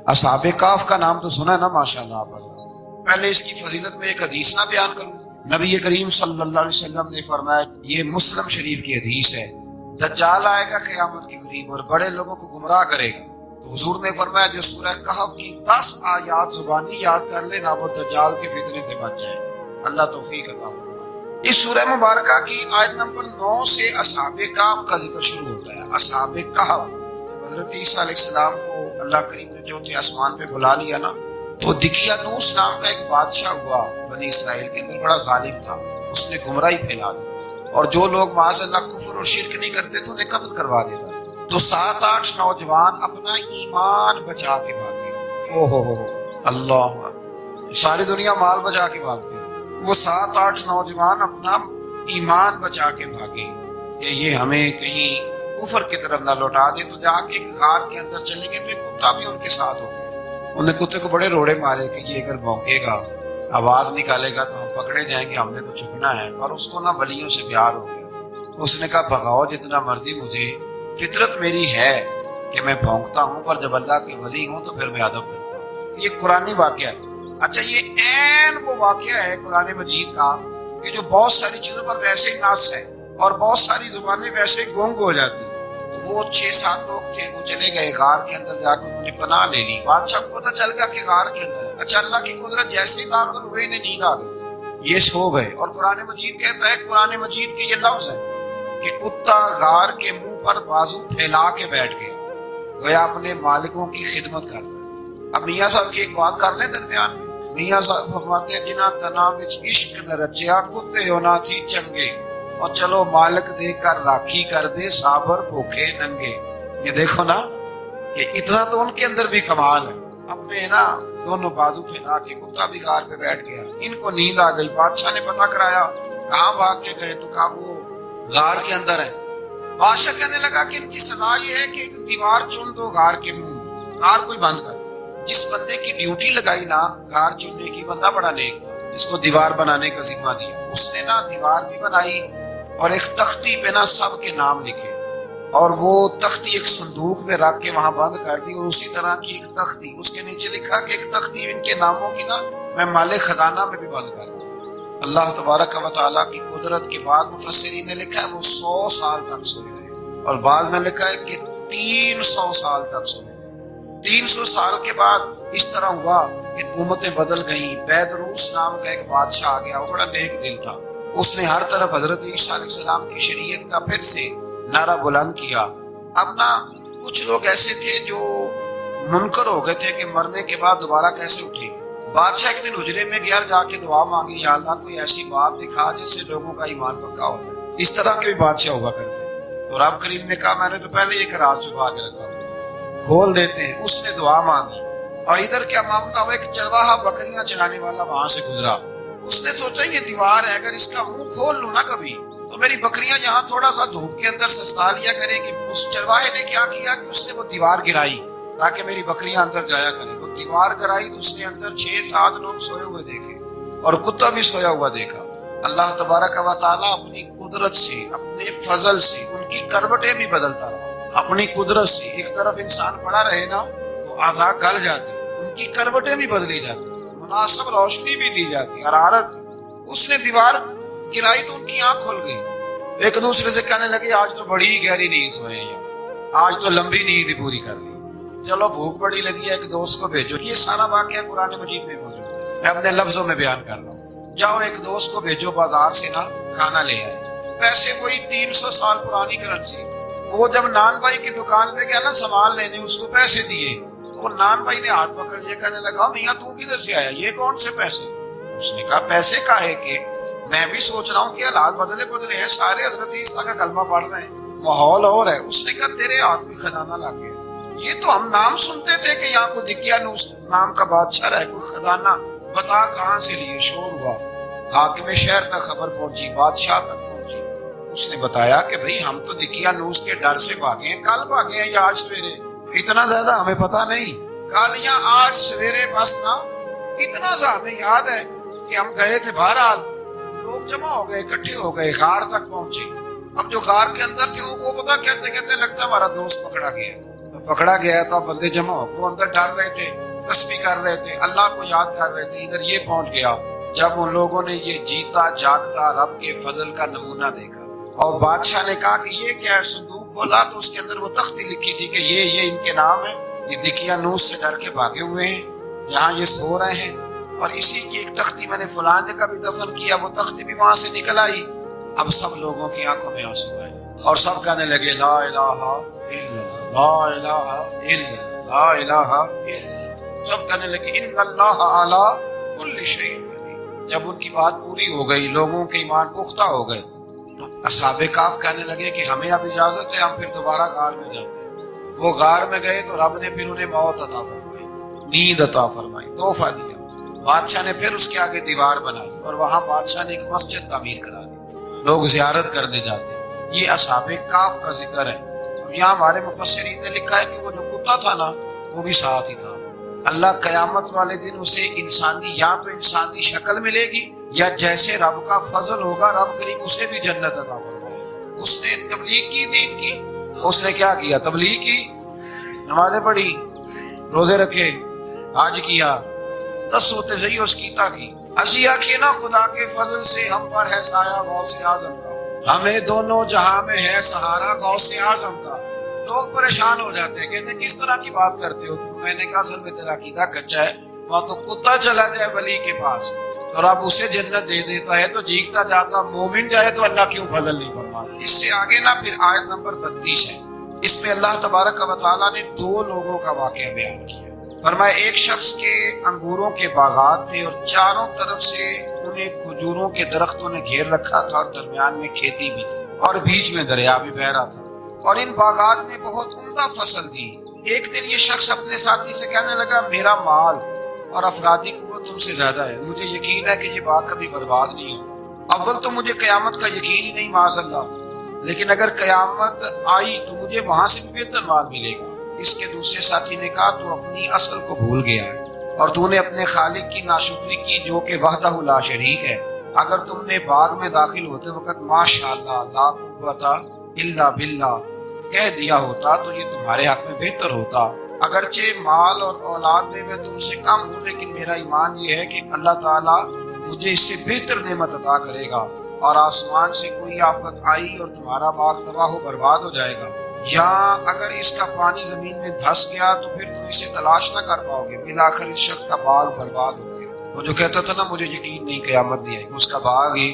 اصحاب کہف کا نام تو سنا ہے نا ماشاءاللہ آپ نے۔ پہلے اس کی فضیلت میں ایک حدیث نہ بیان کروں۔ نبی کریم صلی اللہ علیہ وسلم نے فرمایا، یہ مسلم شریف کی حدیث ہے، دجال آئے گا قیامت کے قریب اور بڑے لوگوں کو گمراہ کرے گا۔ تو حضور نے فرمایا جو سورہ کہف کی 10 آیات زبانی یاد کر لے نا، وہ دجال کے فتنے سے بچ جائے۔ اللہ توفیق عطا فرمائے۔ اس سورہ مبارکہ کی آیت نمبر 9 سے اصحاب کہف کا ذکر شروع ہوتا ہے۔ اصحاب کہف، حضرت عیسیٰ علیہ السلام کو اللہ کریم نے چوتھے آسمان پہ بلا لیا نا، تو دقیانوس نام کا ایک بادشاہ ہوا بنی اسرائیل کے اندر، بڑا ظالم تھا۔ اس نے گمراہی پھیلا دی اور جو لوگ معاذ اللہ کفر اور شرک نہیں کرتے تھے انہیں قتل کروا دیتا۔ تو 7-8 نوجوان اپنا ایمان بچا کے بھاگے۔ او ہو اللہ، ساری دنیا مال بچا کے بھاگتے ہیں، وہ 7-8 نوجوان اپنا ایمان بچا کے بھاگے کہ یہ ہمیں کہیں کفر کی طرف نہ لوٹا دے۔ تو جا کے غار کے اندر چلے گئے تو ایک کتا بھی ان کے ساتھ ہو گیا۔ انہوں نے کتے کو بڑے روڑے مارے کہ یہ اگر بھونکے گا، آواز نکالے گا تو ہم پکڑے جائیں گے، ہم نے تو چھپنا ہے۔ اور اس کو نا ولیوں سے پیار ہو گیا۔ اس نے کہا بھگاؤ جتنا مرضی مجھے، فطرت میری ہے کہ میں بھونکتا ہوں، پر جب اللہ کے ولی ہوں تو پھر میں ادب کرتا ہوں۔ یہ قرآنی واقعہ ہے۔ اچھا، یہ عین وہ واقعہ ہے قرآن مجید کا کہ جو بہت ساری چیزوں پر ویسے ہی ناس ہے اور بہت ساری زبانیں ویسے ہی گونگ ہو جاتی ہیں۔ وہ 6-7 لوگ تھے، وہ چلے گئے غار کے اندر، جا کے انہوں نے پناہ لے لی۔ بادشاہ کو پتہ چل گیا کہ غار کے اندر ہے۔ اچھا، اللہ کی قدرت جیسے ہی داخل ہوئے انہیں نیند آ گئی، یہ سو گئے۔ اور قرآن مجید کہتا ہے، قرآن مجید کے یہ لفظ ہے کہ کتا غار کے منہ پر بازو پھیلا کے بیٹھ گیا، گویا اپنے مالکوں کی خدمت کر رہا ہے۔ اب میاں صاحب کی ایک بات کر لیں درمیان میں۔ میاں صاحب فرماتے ہیں، جنا تنا وچ عشق نہ رچیا، کتے ہونا تھی چنگے، اور چلو مالک دے کر راکھی کر دے، صابر بھوکے ننگے۔ یہ دیکھو نا کہ اتنا تو ان کے اندر بھی کمال ہے۔ اپنے نا دونوں بازو پھیلا کے کتا بھی غار پہ بیٹھ گیا۔ ان کو نیند آ گئی۔ بادشاہ نے پتہ کرایا کہاں بھاگ کے گئے، تو کہا وہ غار کے اندر ہے۔ بادشاہ کہنے لگا کہ ان کی سزا یہ ہے کہ ایک دیوار چن دو غار کے منہ، غار کوئی بند کر۔ جس بندے کی ڈیوٹی لگائی نا غار چننے کی، بندہ بڑا نیک تھا، جس کو دیوار بنانے کا ذمہ دیا، اس نے نا دیوار بھی بنائی اور ایک تختی پہ نا سب کے نام لکھے، اور وہ تختی ایک صندوق میں رکھ کے وہاں بند کر دی۔ اور اسی طرح کی ایک تختی اس کے نیچے لکھا کہ ایک تختی ان کے ناموں کی نا میں مال خزانہ میں بھی بند کر دوں۔ اللہ تبارک و تعالیٰ کی قدرت کے بعد مفسرین نے لکھا ہے وہ 100 سال تک سوئے رہے، اور بعض نے لکھا ہے کہ 300 سال تک سوئے رہے۔ 300 سال کے بعد اس طرح ہوا کہ حکومتیں بدل گئیں۔ بیدروس نام کا ایک بادشاہ آ گیا، وہ بڑا نیک دل تھا۔ اس نے ہر طرف حضرت عیسیٰ علیہ السلام کی شریعت کا پھر سے نعرہ بلند کیا۔ اب نا کچھ لوگ ایسے تھے جو منکر ہو گئے تھے کہ مرنے کے بعد دوبارہ کیسے اٹھیں گے۔ بادشاہ ایک دن حجرے میں گیا، جا کے دعا مانگی، یا اللہ کوئی ایسی بات دکھا جس سے لوگوں کا ایمان پکا ہو جائے۔ اس طرح کے بھی بادشاہ ہوا کرتے ہیں۔ تو رب کریم نے کہا میں نے تو پہلے ایک راز چھپا کے رکھا ہوا، کھول دیتے ہیں۔ اس نے دعا مانگی، اور ادھر کیا معاملہ ہوا، ایک چرواہا بکریاں چلانے والا وہاں سے گزرا۔ اس نے سوچا یہ دیوار ہے، اگر اس کا منہ کھول لوں نا کبھی تو میری بکریاں یہاں تھوڑا سا دھوپ کے اندر سستا لیا کرے گی۔ اس چرواہے نے کیا کیا کہ اس نے وہ دیوار گرائی تاکہ میری بکریاں اندر جایا کریں۔ وہ دیوار گرائی تو اس نے اندر 6-7 لوگ سوئے ہوئے دیکھے، اور کتا بھی سویا ہوا دیکھا۔ اللہ تبارک و تعالیٰ اپنی قدرت سے، اپنے فضل سے ان کی کروٹیں بھی بدلتا رہا۔ اپنی قدرت سے ایک طرف انسان پڑا رہے نا تو اعضاء گل جاتے، ان کی کروٹیں بھی بدلی جاتی، مناسب روشنی بھی دی جاتی، حرارت۔ اس نے دیوار گرائی تو ان کی آنکھ کھل گئی۔ ایک دوسرے سے کہنے لگے آج تو بڑی گہری نیند سوئے ہیں، آج تو لمبی نیند پوری کر لی، چلو بھوک بڑی لگی ہے ایک دوست کو بھیجو۔ یہ سارا واقعہ قرآن مجید میں موجود ہے، میں اپنے لفظوں میں بیان کر رہا ہوں۔ جاؤ ایک دوست کو بھیجو بازار سے نا کھانا لے آئے، پیسے وہی 300 سال پرانی کرنسی۔ وہ جب نان بھائی کی دکان پہ گیا نا سامان لینے، اس کو پیسے دیے تو وہ نان بھائی نے ہاتھ پکڑ لیا، کہنے لگا میاں تو کدھر سے آیا، یہ کون سے پیسے؟ اس نے کہا پیسے کاہے کہ میں بھی سوچ رہا ہوں کہ حالات بدلے ہیں، سارے حضرت عیسیٰ کا کلمہ پڑھ رہے ہیں، ماحول اور ہے۔ اس نے کہا تیرے ہاتھ میں خزانہ لگ گیا، یہ تو ہم نام سنتے تھے کہ یہاں کو دقیانوس نام کا بادشاہ رہے، کوئی خزانہ بتا کہاں سے لیے۔ شور ہوا، حاکم شہر تک خبر پہنچی، بادشاہ تک پہنچی۔ اس نے بتایا کہ بھئی ہم تو دقیانوس کے ڈر سے بھاگے ہیں، کل بھاگے ہیں یا آج سویرے، اتنا زیادہ ہمیں پتہ نہیں، کل یا آج سویرے بس نا۔ اتنا سا ہمیں یاد ہے کہ ہم گئے تھے، بہرحال لوگ جمع ہو گئے، اکٹھے ہو گئے، غار تک پہنچے۔ اب جو غار کے اندر تھے وہ پتہ کہتے کہتے لگتا ہمارا دوست پکڑا گیا۔ پکڑا گیا تو اب بندے جمع ہو، وہ اندر ڈر رہے تھے، تسبیح کر رہے تھے، اللہ کو یاد کر رہے تھے، ادھر یہ پہنچ گیا جب ان لوگوں نے یہ جیتا جاگتا رب کے فضل کا نمونہ دیکھا۔ اور بادشاہ نے کہا کہ یہ کیا ہے، صندوق کھولا تو اس کے اندر وہ تختی لکھی تھی کہ یہ ان کے نام ہے، یہ دقیانوس سے ڈر کے بھاگے ہوئے ہیں، یہاں یہ سو رہے ہیں، اور اسی کی ایک تختی میں نے فلاں جگہ بھی دفن کیا، وہ تختی بھی وہاں سے نکل آئی۔ اب سب لوگوں کی آنکھوں میں آنسو آئے اور سب کہنے لگے لا الہ الا اللہ، لا الہ الا اللہ، لا الہ الا اللہ، سب کہنے لگے ان اللہ علی کل شیء قدیر۔ جب ان کی بات پوری ہو گئی، لوگوں کے ایمان پختہ ہو گئے، تو اصحاب کہف کہنے لگے کہ ہمیں اب اجازت ہے، ہم پھر دوبارہ غار میں جاتے ہیں۔ وہ غار میں گئے تو رب نے پھر انہیں موت عطا فرمائی، نیند عطا فرمائی، تحفہ دیا۔ بادشاہ نے پھر اس کے آگے دیوار بنائی اور وہاں بادشاہ نے ایک مسجد تعمیر کرا دی، لوگ زیارت کرنے جاتے ہیں۔ یہ اصحاب کہف کا ذکر ہے۔ یہاں ہمارے مفسرین نے لکھا ہے کہ وہ جو کتا تھا نا، وہ بھی ساتھ ہی تھا۔ اللہ قیامت والے دن اسے انسانی، یا تو انسانی شکل ملے گی، یا جیسے رب کا فضل ہوگا رب کریم اسے بھی جنت عطا فرمائے۔ اس نے تبلیغ کی، دین کی، اس نے کیا کیا؟ تبلیغ کی، نمازیں پڑھی، روزے رکھے، حج کیا، 10 ہوتے صحیح اس کیتا کی۔ اسی آنکھیں نا خدا کے فضل سے ہم پر ہے سایہ غوث اعظم کا، ہمیں دونوں جہاں میں ہے سہارا غوث اعظم کا۔ لوگ پریشان ہو جاتے ہیں، کہتے ہیں کس طرح کی بات کرتے ہو تم؟ میں نے کہا اصل میں تیرا عقیدہ کچا ہے، وہاں تو کتا چلا جائے ولی کے پاس تو رب اسے جنت دے دیتا ہے، تو جیگتا جاتا مومن جائے تو اللہ کیوں فضل نہیں فرماتا؟ اس سے آگے نا پھر آیت نمبر 32 ہے، اس میں اللہ تبارک و تعالیٰ نے 2 لوگوں کا واقعہ بیان کیا۔ فرمایا ایک شخص کے انگوروں کے باغات تھے اور چاروں طرف سے انہیں کھجوروں کے درختوں نے گھیر رکھا تھا، اور درمیان میں کھیتی بھی تھی، اور بیچ میں دریا بھی بہہ رہا تھا، اور ان باغات نے بہت عمدہ فصل دی۔ ایک دن یہ شخص اپنے ساتھی سے کہنے لگا میرا مال اور افرادی قوت تم سے زیادہ ہے، مجھے یقین ہے کہ یہ باغ کبھی برباد نہیں ہوتا۔ اول تو مجھے قیامت کا یقین ہی نہیں معاذ اللہ، لیکن اگر قیامت آئی تو مجھے وہاں سے بھی بہتر مال ملے گا۔ اس کے دوسرے ساتھی نے کہا تو اپنی اصل کو بھول گیا ہے اور تو نے اپنے خالق کی ناشکری کی جو کہ وحدہ لا شریک ہے۔ اگر تم نے باغ میں داخل ہوتے وقت ماشاءاللہ لا قوت الا باللہ کہہ دیا ہوتا تو یہ تمہارے حق میں بہتر ہوتا۔ اگرچہ مال اور اولاد میں تم سے کم ہوں، لیکن میرا ایمان یہ ہے کہ اللہ تعالیٰ مجھے اس سے بہتر نعمت عطا کرے گا، اور آسمان سے کوئی آفت آئی اور تمہارا باغ تباہ و برباد ہو جائے گا، یا اگر اس کا پانی زمین میں دھس گیا تو پھر تم اسے تلاش نہ کر پاؤ گے، بالآخر اس شخص کا باغ برباد ہو گیا۔ وہ جو کہتا تھا نا مجھے یقین نہیں قیامت نہیں آئے گی، اس کا باغ ہی،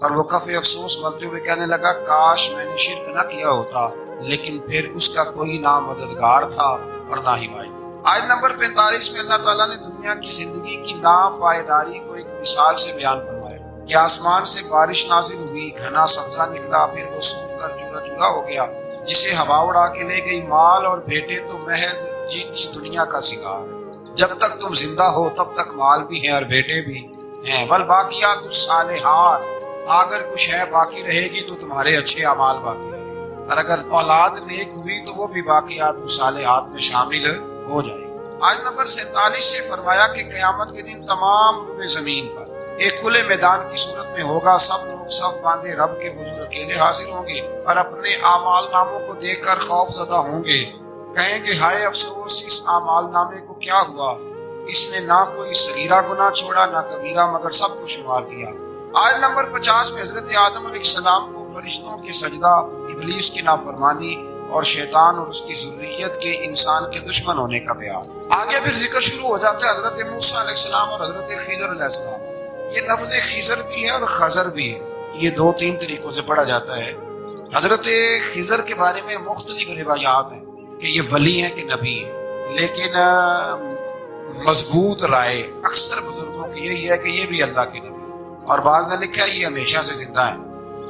اور وہ کفِ افسوس ملتے ہوئے کہنے لگا کاش میں نے شرک نہ کیا ہوتا، لیکن پھر اس کا کوئی نہ مددگار تھا اور نہ ہی بھائی۔ آیت نمبر 45 میں اللہ تعالیٰ نے دنیا کی زندگی کی ناپائیداری کو ایک مثال سے بیان فرمایا کہ آسمان سے بارش نازل ہوئی، گھنا سبزہ نکلا، پھر وہ سوکھ کر چورا چورا ہو گیا، جسے ہوا اڑا کے لے گئی، مال اور بیٹے تو محض جیتی دنیا کا سنگار ہے۔ جب تک تم زندہ ہو تب تک مال بھی ہیں اور بیٹے بھی ہیں، بل باقیات الصالحات، اگر کچھ ہے باقی رہے گی تو تمہارے اچھے اعمال باقی ہیں، اور اگر اولاد نیک ہوئی تو وہ بھی باقیات الصالحات میں شامل ہو جائے۔ آیت نمبر 47 سے فرمایا کہ قیامت کے دن تمام روئے زمین پر ایک کھلے میدان کی صورت میں ہوگا، سب لوگ سب باندھے رب کے حضور اکیلے حاضر ہوں گے اور اپنے اعمال ناموں کو دیکھ کر خوف زدہ ہوں گے، کہیں گے ہائے افسوس اس اعمال نامے کو کیا ہوا، اس نے نہ کوئی صغیرہ گناہ چھوڑا نہ کبیرہ، مگر سب کو شمار کیا۔ آیت نمبر 50 میں حضرت آدم علیہ السلام کو فرشتوں کے سجدہ، ابلیس کی نافرمانی اور شیطان اور اس کی ذریت کے انسان کے دشمن ہونے کا بیان۔ آگے پھر ذکر شروع ہو جاتا ہے حضرت موسیٰ علیہ السلام اور حضرت خضر علیہ السلام۔ یہ لفظ خضر بھی ہے اور خضر بھی ہے، یہ 2-3 طریقوں سے پڑھا جاتا ہے۔ حضرت خضر کے بارے میں مختلف روایات ہیں کہ یہ ولی ہیں کہ نبی ہیں، لیکن مضبوط رائے اکثر بزرگوں کی یہی ہے کہ یہ بھی اللہ کے نبی ہیں، اور بعض نے لکھا ہے یہ ہمیشہ سے زندہ ہیں۔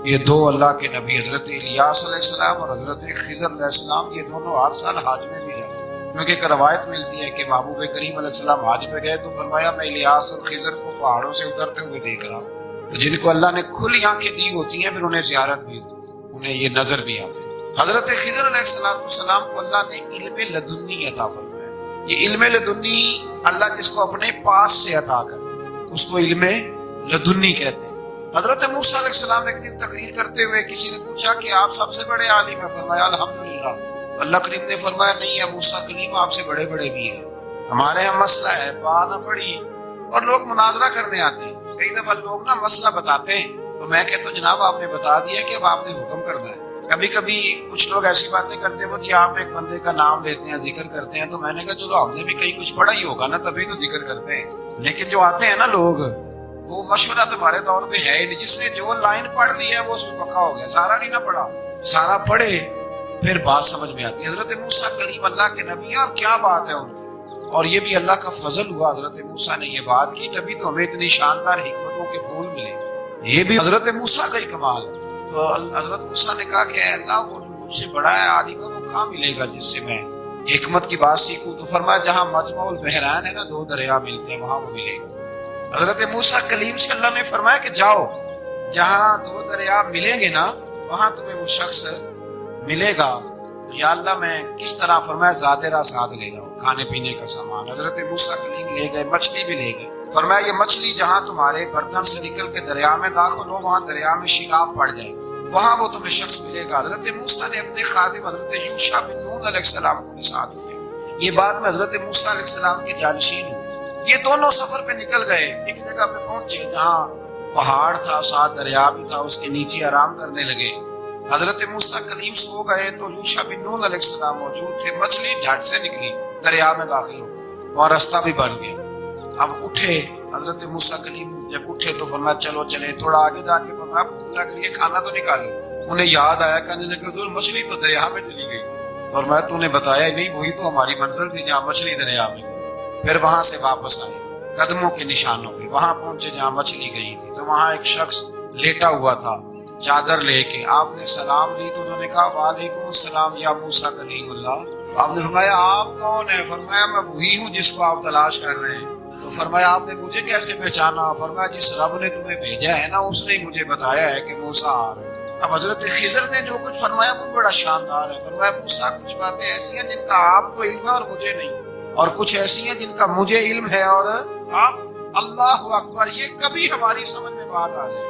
یہ 2 اللہ کے نبی حضرت الیاس علیہ السلام اور حضرت خضر علیہ السلام، یہ دونوں ہر سال حج میں بھی ہیں، کیونکہ ایک روایت ملتی ہے کہ محبوب کریم علیہ السلام حج پہ گئے تو فرمایا میں الیاس اور خضر کو پہاڑوں سے اترتے ہوئے دیکھ رہا ہوں، تو جن کو اللہ نے کھلی آنکھیں دی ہوتی ہیں پھر انہیں زیارت بھی ہوتی ہے، انہیں یہ نظر بھی آتے ہیں۔ حضرت خضر علیہ السلام کو اللہ نے علم لدنی عطا فرمایا۔ یہ علم لدنی اللہ جس کو اپنے پاس سے عطا کرے اس کو علم لدنی کہتے ہیں۔ حضرت موسیٰ علیہ السلام ایک دن تقریر کرتے ہوئے کسی نے پوچھا کہ آپ سب سے بڑے عالم ہیں، فرمایا الحمدللہ اللہ کریم نے فرمایا نہیں ابو موسیٰ کلیم آپ سے بڑے بڑے بھی ہیں، ہمارے یہاں مسئلہ ہے پانا پڑی، اور لوگ مناظرہ کرنے آتے ہیں۔ کئی دفعہ لوگ نا مسئلہ بتاتے ہیں تو میں کہتا ہوں جناب آپ نے بتا دیا کہ اب آپ نے حکم کرنا ہے۔ کبھی کبھی کچھ لوگ ایسی باتیں کرتے ہیں وہ جی آپ ایک بندے کا نام لیتے ہیں ذکر کرتے ہیں، تو میں نے کہا چلو آپ نے بھی کہیں کچھ پڑھا ہی ہوگا نا تبھی تو ذکر کرتے ہیں، لیکن جو آتے ہیں نا لوگ وہ مشورہ تمہارے دور میں ہے ہی نہیں، جس نے جو لائن پڑھ لی ہے وہ اس میں پکا ہو گیا، سارا نہیں نہ پڑھا، سارا پڑھے پھر بات سمجھ میں آتی ہے۔ حضرت موسیٰ کلیم اللہ کے نبی ہیں، اور کیا بات ہے ان کی، اور یہ بھی اللہ کا فضل ہوا حضرت موسیٰ نے یہ بات کی، تبھی تو ہمیں اتنی شاندار حکمتوں کے پھول ملے، یہ بھی حضرت موسیٰ کا ہی کمال ہے۔ تو حضرت موسیٰ نے کہا کہ اے اللہ وہ جو مجھ سے بڑا ہے عالم ہے وہ کہاں ملے گا جس سے میں حکمت کی بات سیکھوں؟ تو فرمایا جہاں مجمع البحرین ہے نا، دو دریا ملتے ہیں، وہاں وہ ملے گا۔ حضرت موسیٰ کلیم سے اللہ نے فرمایا کہ جاؤ جہاں دو دریا ملیں گے نا وہاں تمہیں وہ شخص ملے گا۔ یا اللہ میں کس طرح؟ فرمایا زادرہ ساتھ لے جاؤ، کھانے پینے کا سامان۔ حضرت موسیٰ کلیم لے گئے، مچھلی بھی لے گئے۔ فرمایا یہ مچھلی جہاں تمہارے برتن سے نکل کے دریا میں داخل ہو وہاں دریا میں شگاف پڑ جائے، وہاں وہ تمہیں شخص ملے گا۔ حضرت موسیٰ نے اپنے خادم حضرت یوشع بن نون علیہ السلام کو بھی ساتھ لیا۔ یہ بات میں حضرت موسیٰ علیہ السلام کے جانشین ہوں، یہ دونوں سفر پہ نکل گئے، ایک جگہ پہ پہنچے جہاں پہاڑ تھا، ساتھ دریا بھی تھا، اس کے نیچے آرام کرنے لگے۔ حضرت موسیٰ کلیم سو گئے تو یوشع بن نون علیہ السلام موجود تھے، مچھلی جھٹ سے نکلی، دریا میں داخل ہو گئی، وہاں راستہ بھی بن گیا۔ اب اٹھے حضرت موسیٰ کلیم، جب اٹھے تو فرمایا چلو چلے، تھوڑا آگے جا کے فرمایا بھوک لگ رہی ہے کھانا تو نکالو۔ انہیں یاد آیا، کہنے لگے حضور مچھلی تو دریا میں چلی گئی۔ فرمایا تو نے بتایا نہیں، وہی تو ہماری منزل تھی جہاں مچھلی دریا میں گئی۔ پھر وہاں سے واپس آئے قدموں کے نشانوں پہ، وہاں پہنچے جہاں مچھلی گئی تھی، تو وہاں ایک شخص لیٹا ہوا تھا چادر لے کے۔ آپ نے سلام لی تو انہوں نے کہا وعلیکم السلام یا موسیٰ کلیم اللہ۔ آپ نے فرمایا آپ کون ہیں؟ فرمایا میں وہی ہوں جس کو آپ تلاش کر رہے ہیں۔ تو فرمایا آپ نے مجھے کیسے پہچانا؟ فرمایا جس رب نے تمہیں بھیجا ہے نا اس نے مجھے بتایا ہے کہ موسیٰ آ رہے ہیں۔ اب حضرت خضر نے جو کچھ فرمایا وہ بڑا شاندار ہے۔ فرمایا موسیٰ کچھ باتیں ایسی ہیں جن کا آپ کو علم ہے اور مجھے نہیں، اور کچھ ایسی ہیں جن کا مجھے علم ہے اور آپ۔ اللہ اکبر، یہ کبھی ہماری سمجھ میں بات آ جائے،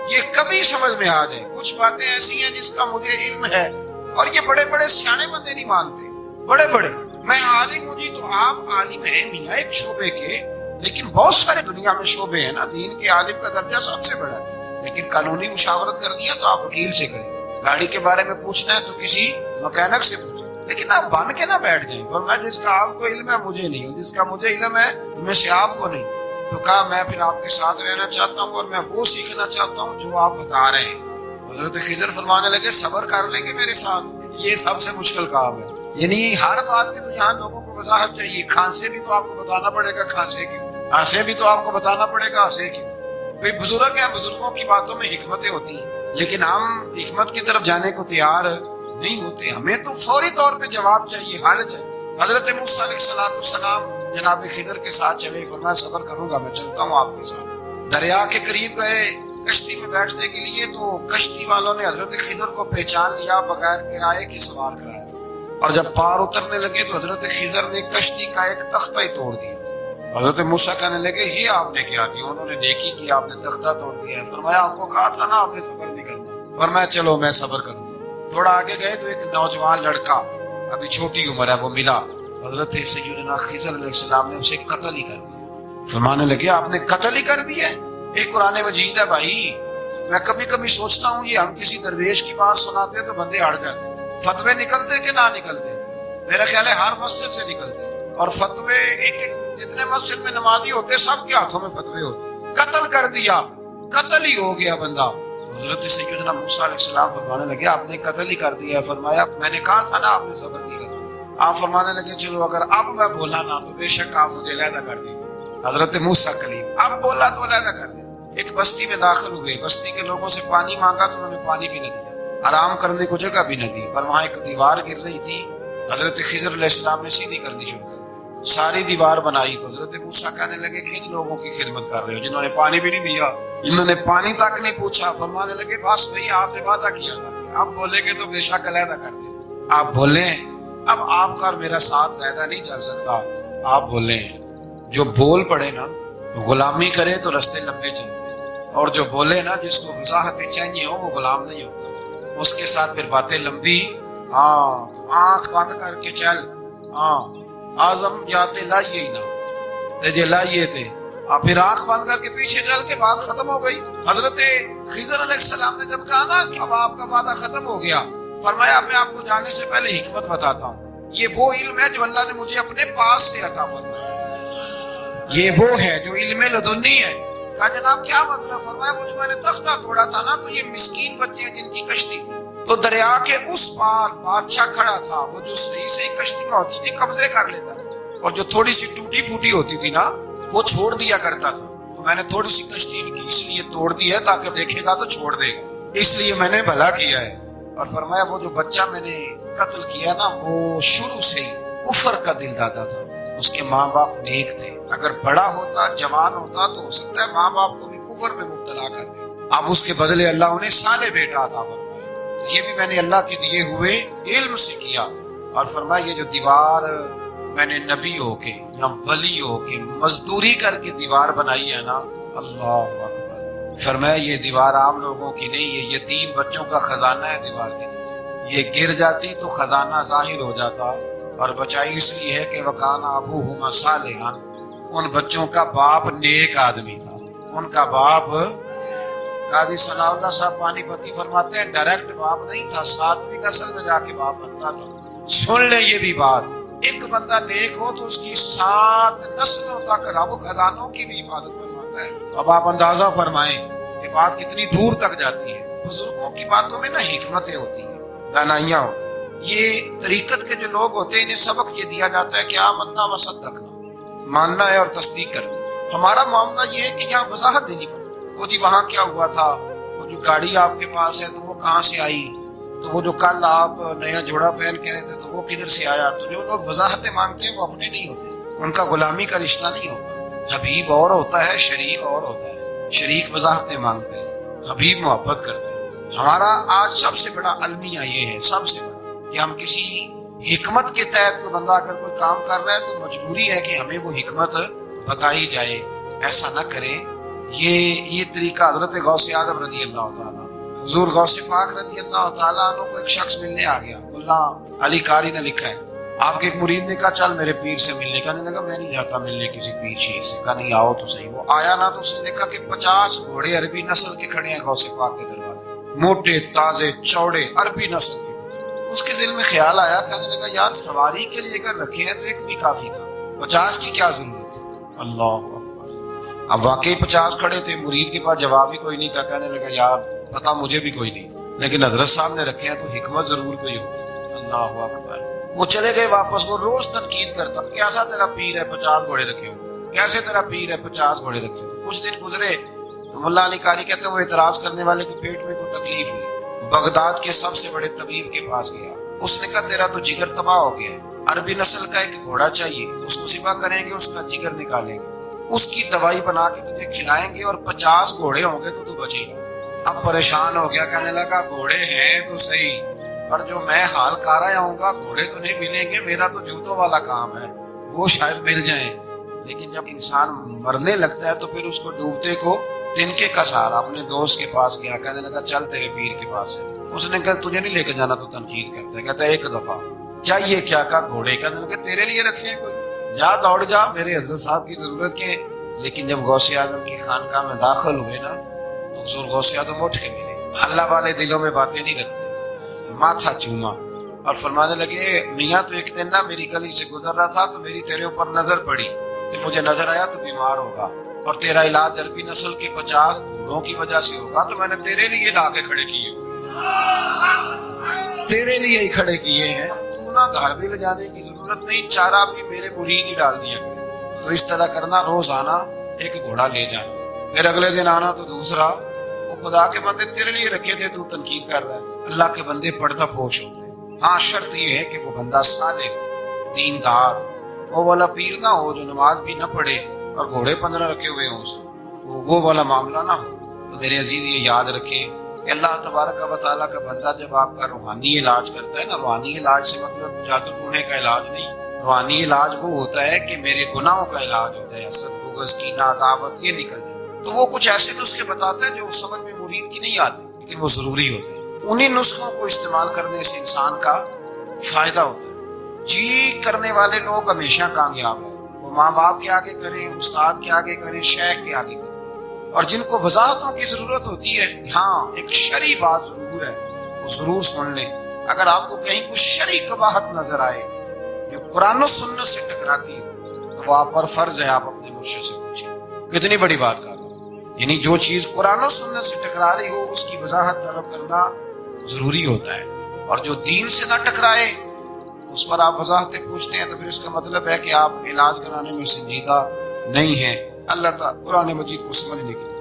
یہ کبھی سمجھ میں آ جائے۔ کچھ باتیں ایسی ہیں جس کا مجھے علم ہے، اور یہ بڑے بڑے سیانے بندے نہیں مانتے، بڑے بڑے میں عالم ہوں جی، تو آپ عالم ہیں میاں ایک شعبے کے، لیکن بہت سارے دنیا میں شعبے ہیں نا، دین کے عالم کا درجہ سب سے بڑا ہے، لیکن قانونی مشاورت کرنی ہے تو آپ وکیل سے کریں، گاڑی کے بارے میں پوچھنا ہے تو کسی مکینک سے پوچھیں، لیکن آپ بن کے نہ بیٹھ جائیں۔ فرمایا جس کا آپ کو علم ہے مجھے نہیں، اور جس کا مجھے علم ہے ان میں سے آپ کو نہیں۔ تو کہا میں پھر آپ کے ساتھ رہنا چاہتا ہوں اور میں وہ سیکھنا چاہتا ہوں جو آپ بتا رہے ہیں۔ حضرت خضر فرمانے لگے صبر کر لیں گے میرے ساتھ، یہ سب سے مشکل کام ہے، یعنی ہر بات کی تو یہاں لوگوں کو وضاحت چاہیے۔ کھانسے بھی تو آپ کو بتانا پڑے گا کھانسے کی، ہنسے بھی تو آپ کو بتانا پڑے گا ہنسے کی۔ کوئی بزرگ ہیں، بزرگوں کی باتوں میں حکمتیں ہوتی ہیں، لیکن ہم حکمت کی طرف جانے کو تیار نہیں ہوتے، ہمیں تو فوری طور پہ جواب چاہیے، حل چاہیے۔ حضرت موسیٰ علیہ السلام جناب خضر کے ساتھ چلے، فرمایا صبر کروں گا، میں چلتا ہوں آپ کے ساتھ۔ دریا کے قریب گئے کشتی میں بیٹھنے کے لیے، تو کشتی والوں نے حضرت خضر کو پہچان لیا، بغیر کرائے کے سوار کرایا، اور جب پار اترنے لگے تو حضرت خضر نے کشتی کا ایک تختہ ہی توڑ دیا۔ حضرت موسیٰ کہنے لگے یہ آپ نے کیا کیا؟ انہوں نے نیکی کی، آپ نے تختہ توڑ دیا ہے۔ فرمایا آپ کو کہا تھا نا آپ نے صبر نہیں کرنا۔ فرمایا چلو میں صبر کروں گا۔ تھوڑا آگے گئے تو ایک نوجوان لڑکا، ابھی چھوٹی عمر ہے، وہ ملا۔ حضرت سیدنا خضر علیہ السلام نے اسے قتل ہی کر دیا۔ فرمانے لگے آپ نے قتل ہی کر دیا؟ ایک قرآن مجید ہے بھائی، میں کبھی کبھی سوچتا ہوں یہ ہم کسی درویش کی بات سناتے تو بندے ہٹ جاتے، فتوے نکلتے کہ نہ نکلتے؟ میرا خیال ہے ہر مسجد سے نکلتے، اور فتوے ایک جتنے مسجد میں نمازی ہوتے سب کے ہاتھوں میں فتوے ہوتے۔ قتل کر دیا، قتل ہی ہو گیا بندہ۔ حضرت سیدنا موسیٰ علیہ السلام فرمانے لگے آپ نے قتل ہی کر دیا۔ فرمایا میں نے کہا تھا نا آپ نے صبر نہیں کرنا۔ آپ فرمانے لگے چلو اگر اب میں بولا نا تو بے شک آپ مجھے علیحدہ کر دیجیے۔ حضرت موسیٰ کلیم اب بولا تو علیحدہ کر دیا۔ ایک بستی میں داخل ہوئے، بستی کے لوگوں سے پانی مانگا تو انہوں نے پانی بھی نہ دیا، آرام کرنے کو جگہ بھی نہ دی، پر وہاں ایک دیوار گر رہی تھی۔ حضرت خضر علیہ السلام نے سیدھی کرنی شروع کر دی، ساری دیوار بنائی۔ تو حضرت موسیٰ کہنے لگے کن لوگوں کی خدمت کر رہے ہو جنہوں نے پانی بھی نہیں دیا، جنہوں نے پانی تک نہیں پوچھا؟ فرمانے لگے بس بھائی آپ نے وعدہ کیا تھا اب بولیں گے تو بے شک علیحدہ کر دیں، آپ بولیں اب آپ کا اور میرا ساتھ علیحدہ نہیں چل سکتا، آپ بولیں۔ جو بول پڑے نا غلامی کرے تو رستے لمبے چلتے، اور جو بولے نا جس کو وضاحتیں چاہیے ہو وہ غلام نہیں ہوتا، اس کے ساتھ پھر باتیں لمبی ہاں آنکھ بند کر کے چل، ہاں آزم جاتے لائیے ہی نہ تجھے لائیے تھے، اور پھر آنکھ بند کر کے پیچھے چل کے بات ختم ہو گئی۔ حضرت خضر علیہ السلام نے جب کہا نا کہ اب آپ کا وعدہ ختم ہو گیا، فرمایا میں آپ کو جانے سے پہلے حکمت بتاتا ہوں، یہ وہ علم ہے جو اللہ نے مجھے اپنے پاس سے عطا فرمایا، یہ وہ ہے جو علم لدنی ہے۔ کہا جناب کیا مطلب؟ فرمایا وہ جو میں نے تختہ توڑا تھا نا، تو یہ مسکین بچے ہیں جن کی کشتی تھی، تو دریا کے اس پار بادشاہ کھڑا تھا، وہ جو صحیح صحیح کشتیاں ہوتی تھی قبضے کر لیتا تھا، اور جو تھوڑی سی ٹوٹی پھوٹی ہوتی تھی نا وہ چھوڑ دیا کرتا تھا۔ تو میں نے تھوڑی سی کشتی کی اس لیے توڑ دی ہے تاکہ دیکھے گا تو چھوڑ دے گا، اس لیے میں نے بھلا کیا ہے۔ اور فرمایا وہ جو بچہ میں نے قتل کیا نا، وہ شروع سے ہی کفر کا دل دادا تھا، اس کے ماں باپ نیک تھے، اگر بڑا ہوتا جوان ہوتا تو ہو سکتا ہے ماں باپ کو بھی کفر میں مبتلا کر دے، اب اس کے بدلے اللہ انہیں صالح بیٹا عطا فرمایا، یہ بھی میں نے اللہ کے دیے ہوئے علم سے کیا۔ اور فرمایا یہ جو دیوار میں نے نبی ہو کے یا ولی ہو کے مزدوری کر کے دیوار بنائی ہے نا، اللہ اکبر، فرمایا یہ دیوار عام لوگوں کی نہیں، یہ یتیم بچوں کا خزانہ ہے دیوار کے نیچے، یہ گر جاتی تو خزانہ ظاہر ہو جاتا، اور بچائی اس لیے ہے کہ وکان ابوہما صالحا، ان بچوں کا باپ نیک آدمی تھا، ان کا باپ، قاضی ثناء اللہ صاحب پانی پتی فرماتے ہیں ڈائریکٹ باپ نہیں تھا، ساتویں نسل میں جا کے باپ بنتا تھا۔ سن لیں یہ بھی بات، ایک بندہ نیک ہو تو اس کی 7 نسلوں تک رب خزانوں کی بھی حفاظت فرماتا ہے۔ اب آپ اندازہ فرمائیں یہ بات کتنی دور تک جاتی ہے۔ بزرگوں کی باتوں میں نا حکمتیں ہوتی ہیں، دانائیاں ہوتی ہیں۔ یہ طریقت کے جو لوگ ہوتے ہیں انہیں سبق یہ دیا جاتا ہے کہ آمنا و صدقنا، ماننا ہے اور تصدیق کرنا۔ ہمارا معاملہ یہ ہے کہ یہاں وضاحت دینی پڑتی، وہ جی وہاں کیا ہوا تھا، وہ جو گاڑی آپ کے پاس ہے تو وہ کہاں سے آئی، تو وہ جو کل آپ نیا جوڑا پہن کے آئے تھے تو وہ کدھر سے آیا۔ تو جو لوگ وضاحتیں مانگتے ہیں وہ اپنے نہیں ہوتے، ان کا غلامی کا رشتہ نہیں ہوتا۔ حبیب اور ہوتا ہے، شریک اور ہوتا ہے۔ شریک وضاحتیں مانگتے ہیں، حبیب محبت کرتے ہیں۔ ہمارا آج سب سے بڑا المیہ یہ ہے، سب سے بڑا، کہ ہم کسی حکمت کے تحت کوئی بندہ اگر کوئی کام کر رہا ہے تو مجبوری ہے کہ ہمیں وہ حکمت بتائی جائے، ایسا نہ کریں۔ یہ طریقہ حضرت غوث اعظم رضی اللہ تعالیٰ، حضور غوث پاک رضی اللہ تعالیٰ عنہ کو ایک شخص ملنے آ گیا، اللہ علی قاری نے لکھا ہے، آپ کے ایک مرید نے کہا چل میرے پیر سے ملنے، کہنے لگا میں نہیں جاتا ملنے کسی پیر شیر سے، کہا نہیں آؤ تو صحیح۔ وہ آیا نا تو اس نے دیکھا کہ 50 گھوڑے عربی نسل کے کھڑے ہیں غوث پاک کے دروازے، موٹے تازے چوڑے عربی نسل کے۔ اس کے دل میں خیال آیا، کہنے لگا یار سواری کے لیے اگر رکھے ہیں تو ایک بھی کافی تھا، 50 کی کیا ضرورت ہے؟ اللہ اکبر۔ اب واقعی 50 کھڑے تھے، مرید کے پاس جواب ہی کوئی نہیں تھا، کہنے لگا یار پتا مجھے بھی کوئی نہیں، لیکن حضرت صاحب نے رکھے ہیں تو حکمت ضرور کوئی ہوگی۔ اللہ اکبر۔ وہ چلے گئے واپس، وہ روز تنقید کرتا، کیسا تیرا پیر ہے 50 گھوڑے رکھے ہوئے، کیسے تیرا پیر ہے 50 گھوڑے رکھے ہوئے۔ کچھ دن گزرے تو ملا علی قاری کہتے ہیں وہ اعتراض کرنے والے کے پیٹ میں کوئی تکلیف ہوئی، بغداد کے سب سے بڑے طبیب کے پاس گیا، اس نے کہا تیرا تو جگر تباہ ہو گیا ہے، عربی نسل کا ایک گھوڑا چاہیے، اس کو ذبح کریں گے، اس کا جگر نکالیں گے، اس کی دوائی بنا کے تجھے کھلائیں گے، اور 50 گھوڑے ہوں گے تو تو بچے گا۔ اب پریشان ہو گیا، کہنے لگا گھوڑے ہیں تو صحیح، پر جو میں حال کارا ہوں گا گھوڑے تو نہیں ملیں گے، میرا تو جوتوں والا کام ہے، وہ شاید مل جائیں۔ لیکن جب انسان مرنے لگتا ہے تو پھر اس کو ڈوبتے کو تنکے کا سہارا۔ اپنے دوست کے پاس گیا، کہنے لگا چل تیرے پیر کے پاس سے۔ اس نے کہا تجھے نہیں لے کے جانا، تو تنقید کرتا ہے، کہتا ہے ایک دفعہ چاہیے کیا، کہا گھوڑے، کہنے لگا تیرے لیے رکھے ہیں کوئی، جا دوڑ جا، میرے حضرت صاحب کی ضرورت کے۔ لیکن جب غوث اعظم کی خانقاہ میں داخل ہوئے نا تو حضور غوث اعظم اٹھ کے ملے، اللہ والے دلوں میں باتیں نہیں رکھتے، ماتھا چوما اور فرمانے لگے میاں تو ایک دن نا میری گلی سے گزر رہا تھا تو میری تیرے اوپر نظر پڑی کہ مجھے نظر آیا تو بیمار ہوگا اور تیرا علاج عربی نسل کے 50 گھوڑوں کی وجہ سے ہوگا، تو میں نے تیرے لیے لا کے کھڑے کیے، تیرے لیے ہی کھڑے کیے ہیں، تو نہ گھر بھی لے جانے کی ضرورت نہیں، چارہ بھی میرے مرید ہی ڈال دیا کرے۔ تو اس طرح کرنا، روز آنا ایک گھوڑا لے جانا، پھر اگلے دن آنا تو دوسرا۔ وہ خدا کے بندے تیرے لیے رکھے تھے، تو تنقید کر رہا ہے۔ اللہ کے بندے پردہ پوش ہوتے ہیں، ہاں شرط یہ ہے کہ وہ بندہ صالح ہو، دیندار، وہ والا پیر نہ ہو جو نماز بھی نہ پڑھے اور گھوڑے 15 رکھے ہوئے ہوں، وہ والا معاملہ نہ ہو۔ تو میرے عزیز یہ یاد رکھیں کہ اللہ تبارک و تعالیٰ کا بندہ جب آپ کا روحانی علاج کرتا ہے نا، روحانی علاج سے مطلب جادو ٹونے کا علاج نہیں، روحانی علاج وہ ہوتا ہے کہ میرے گناہوں کا علاج ہوتا ہے، حسد، بغض، کینہ، عداوت، یہ نکل جائے۔ تو وہ کچھ ایسے نسخے بتاتا ہے جو اس سمجھ میں مرید کی نہیں آتے، لیکن وہ ضروری ہوتے ہیں۔ انہی نسخوں کو استعمال کرنے سے انسان کا فائدہ ہوتا ہے۔ جی کرنے والے لوگ ہمیشہ کامیاب ہیں، وہ ماں باپ کے آگے کریں، استاد کے آگے کریں، شیخ کے آگے کریں۔ اور جن کو وضاحتوں کی ضرورت ہوتی ہے، ہاں ایک شرعی بات ضرور ہے، وہ ضرور سن لیں۔ اگر آپ کو کہیں کچھ شرعی قباحت نظر آئے جو قرآن و سنت سے ٹکراتی ہے، تو وہ آپ پر فرض ہے آپ اپنے مرشد سے پوچھیں۔ کتنی بڑی بات کر رہا ہوں، یعنی جو چیز قرآن و سنت سے ٹکرا رہی ہو اس کی وضاحت طلب کرنا ضروری ہوتا ہے، اور جو دین سے نہ ٹکرائے اس پر آپ وضاحتیں پوچھتے ہیں، تو پھر اس کا مطلب ہے کہ آپ علاج کرانے میں سنجیدہ نہیں ہیں۔ اللہ تعالیٰ قرآن مجید کو سمجھنے کے لیے